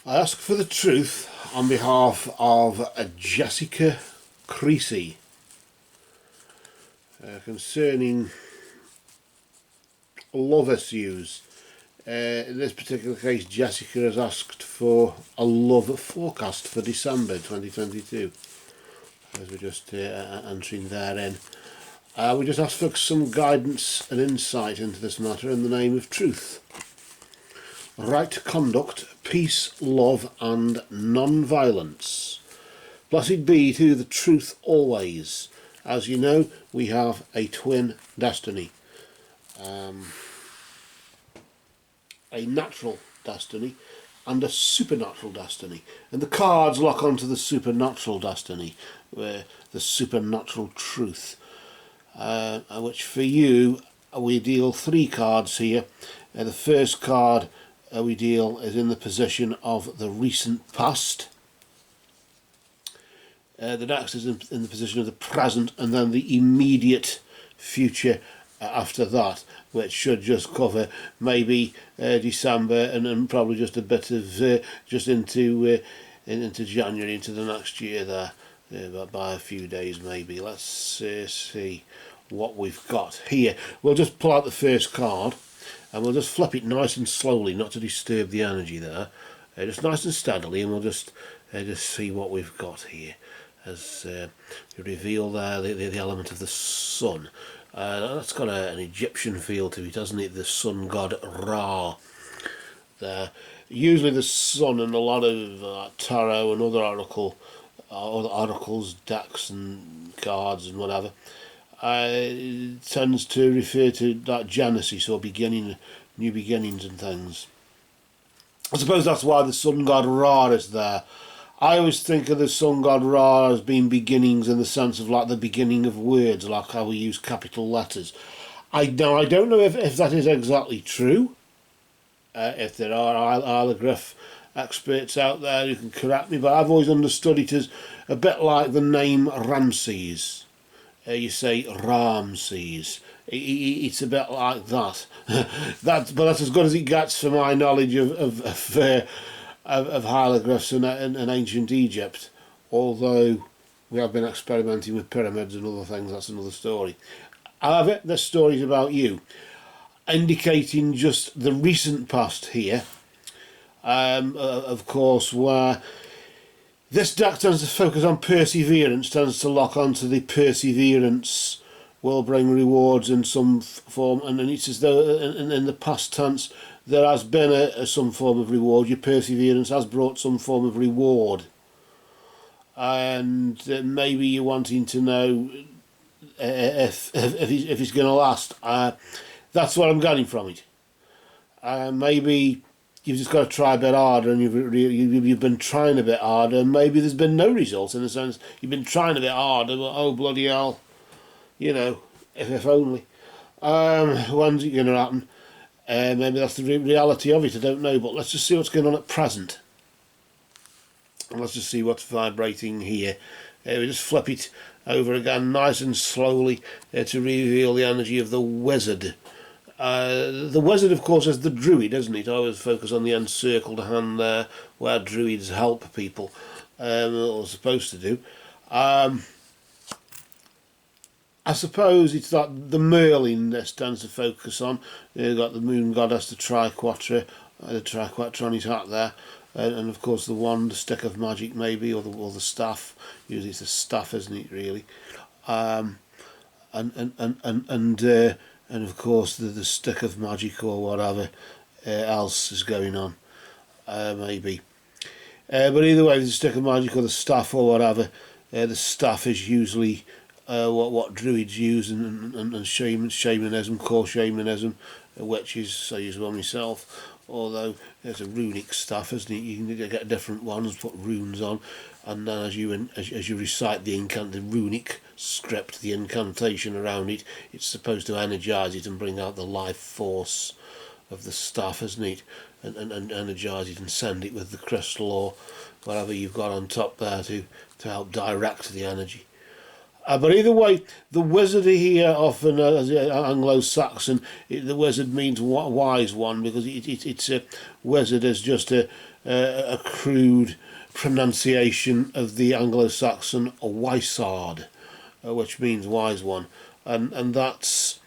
I ask for the truth on behalf of Jessica Creasey concerning love issues. In this particular case, Jessica has asked for a love forecast for December 2022. As we're just entering therein. We just ask for some guidance and insight into this matter in the name of truth. Right conduct, peace, love and non-violence. Blessed be to the truth always. As you know, we have a twin destiny. A natural destiny and a supernatural destiny. And the cards lock onto the supernatural destiny, where the supernatural truth. Which for you, we deal 3 cards here. The first card we deal is in the position of the recent past. The next is in the position of the present, and then the immediate future after that, which should just cover maybe December and probably just a bit of just into January, into the next year there, by a few days maybe. Let's see what we've got here. We'll just pull out the first card and we'll just flip it nice and slowly, not to disturb the energy there, just nice and steadily, and we'll just see what we've got here as you reveal there the element of the sun. That's got an Egyptian feel to it, hasn't it? The sun god Ra there. Usually the sun in a lot of tarot and other oracles, decks and cards and whatever, tends to refer to that Genesis, or beginning, new beginnings and things. I suppose that's why the sun god Ra is there. I always think of the sun god Ra as being beginnings in the sense of like the beginning of words, like how we use capital letters. I don't know if that is exactly true. If there are allegraph experts out there who can correct me, but I've always understood it as a bit like the name Ramses. You say Ramses. It's a bit like that. But that's as good as it gets for my knowledge of hieroglyphs in ancient Egypt. Although we have been experimenting with pyramids and other things, that's another story. However, this story is about you, indicating just the recent past here. Of course, where this deck tends to focus on perseverance, tends to lock onto the perseverance will bring rewards in some form, and it's as though in the past tense there has been some form of reward. Your perseverance has brought some form of reward, and maybe you're wanting to know if it's going to last. That's what I'm getting from it. Maybe you've just got to try a bit harder, and you've been trying a bit harder, and maybe there's been no results, in the sense you've been trying a bit harder, but oh bloody hell, you know, if only. When's it going to happen? Maybe that's the reality of it, I don't know, but let's just see what's going on at present. And let's just see what's vibrating here. We just flip it over again nice and slowly to reveal the energy of the wizard. The wizard, of course, is the druid, isn't it? I always focus on the encircled hand there, where druids help people, or supposed to do. I suppose it's that the Merlin this tends to focus on. You've got the moon goddess, the triquetra on his hat there, and of course the wand, the stick of magic maybe, or the staff. Usually it's the staff, isn't it, really? And of course the stick of magic, or whatever else is going on, maybe. But either way, the stick of magic or the staff or whatever, the staff is usually what druids use, and shamanism, core shamanism, witches. I use one myself, although there's a runic staff, isn't it? You can get different ones, put runes on, and then as you recite the runic script, the incantation around it, it's supposed to energise it and bring out the life force of the staff, isn't it? And energise it and send it with the crystal or whatever you've got on top there to help direct the energy. But either way, the wizard here often, as Anglo-Saxon, the wizard means wise one, because it's a wizard is just a crude pronunciation of the Anglo-Saxon wisard, which means wise one, and that's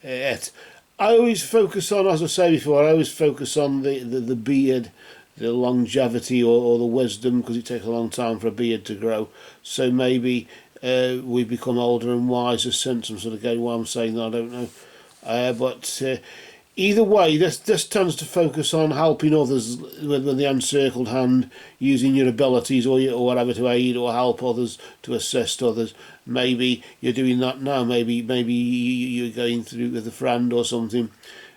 it. I always focus on, as I say before, I always focus on the beard, the longevity or the wisdom, because it takes a long time for a beard to grow. So maybe we become older and wiser since. I'm sort of going, why I'm saying that, I don't know. But either way, this tends to focus on helping others with the encircled hand, using your abilities or whatever to aid or help others, to assist others. Maybe you're doing that now. Maybe you're going through with a friend or something,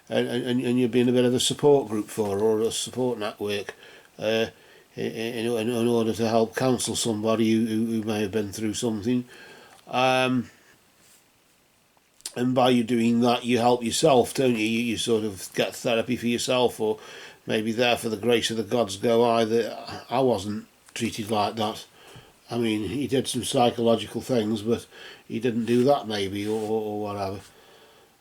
and you're being a bit of a support group for her, or a support network, in order to help counsel somebody who may have been through something. And by you doing that, you help yourself, don't you? You sort of get therapy for yourself, or maybe there for the grace of the gods go I wasn't treated like that. I mean, he did some psychological things, but he didn't do that maybe, or whatever.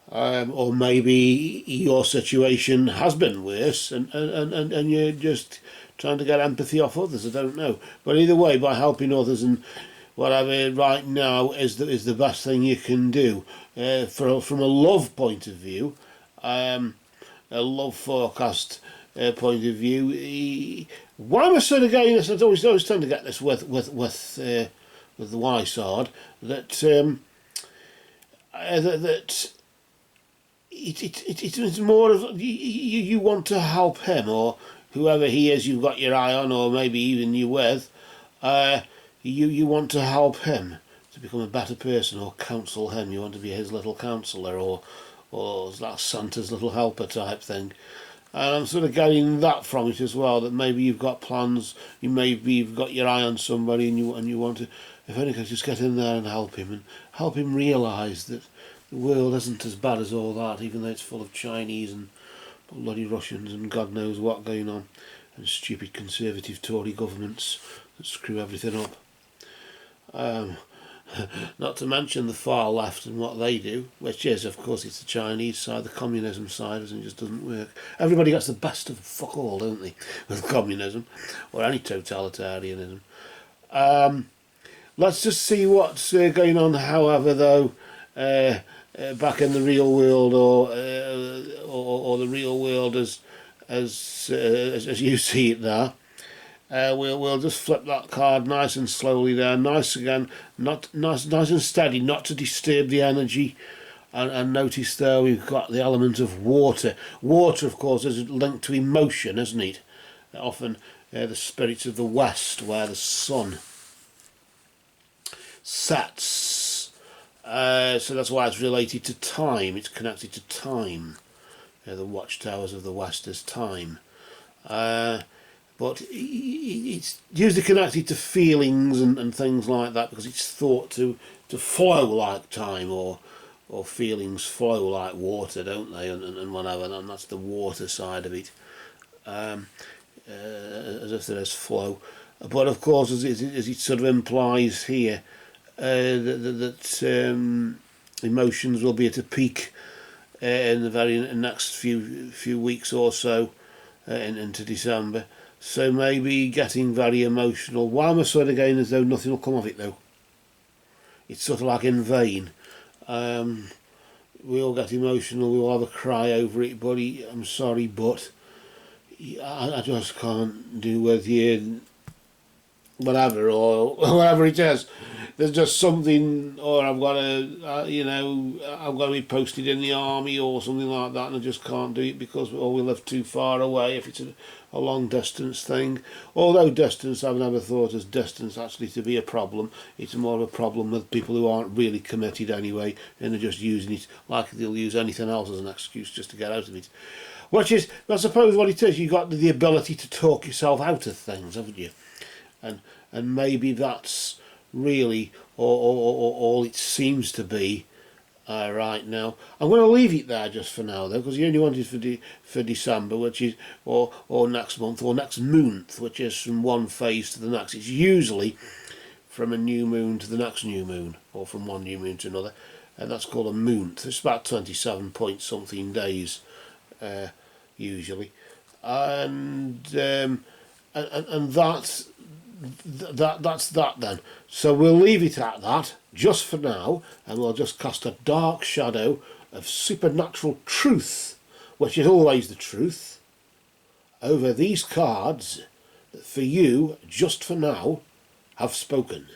Or maybe your situation has been worse, and you're just trying to get empathy off others. I don't know, but either way, by helping others and whatever right now is the best thing you can do. From a love point of view, a love forecast point of view. Why am I sort of getting this? I always tend to get this with the Wisard, that it's more of you want to help him, or whoever he is you've got your eye on, or maybe even you with. You want to help him to become a better person, or counsel him. You want to be his little counsellor, or that Santa's little helper type thing. And I'm sort of getting that from it as well, that maybe you've got plans, you've got your eye on somebody, and you want to, if only could just get in there and help him realise that the world isn't as bad as all that, even though it's full of Chinese and bloody Russians and God knows what going on, and stupid conservative Tory governments that screw everything up. Not to mention the far left and what they do, which is, of course, it's the Chinese side, the communism side, and it just doesn't work. Everybody gets the best of fuck all, don't they, with communism, or any totalitarianism. Let's just see what's going on, however, though, back in the real world, or the real world as you see it there. We'll just flip that card nice and slowly there, nice again, nice and steady, not to disturb the energy. And notice there we've got the element of water. Water, of course, is linked to emotion, isn't it? Often the spirits of the West, where the sun sets. So that's why it's related to time. It's connected to time. The watchtowers of the West is time. But it's usually connected to feelings and things like that, because it's thought to flow like time, or feelings flow like water, don't they, and whatever, and that's the water side of it, as if there is flow. But of course, as it sort of implies here, that emotions will be at a peak in the very next few weeks or so, into December. So maybe getting very emotional. Why am I sort of going as though nothing will come of it, though? It's sort of like in vain. We all get emotional, we all have a cry over it, buddy. I'm sorry, but I just can't do with you, whatever, or whatever it is. There's just something, or I've got to be posted in the army or something like that, and I just can't do it because we live too far away, if it's a long distance thing. Although distance, I've never thought as distance actually to be a problem. It's more of a problem with people who aren't really committed anyway, and they're just using it like they'll use anything else as an excuse just to get out of it. Which is, I suppose, what it is. You've got the ability to talk yourself out of things, haven't you? And maybe that's really all it seems to be right now. I'm going to leave it there just for now, though, because you only wanted for December, which is or next month or next month, which is from one phase to the next. It's usually from a new moon to the next new moon, or from one new moon to another, and that's called a moon. It's about 27 point something days usually, and that's that then. So we'll leave it at that just for now, and we'll just cast a dark shadow of supernatural truth, which is always the truth, over these cards that for you, just for now, have spoken.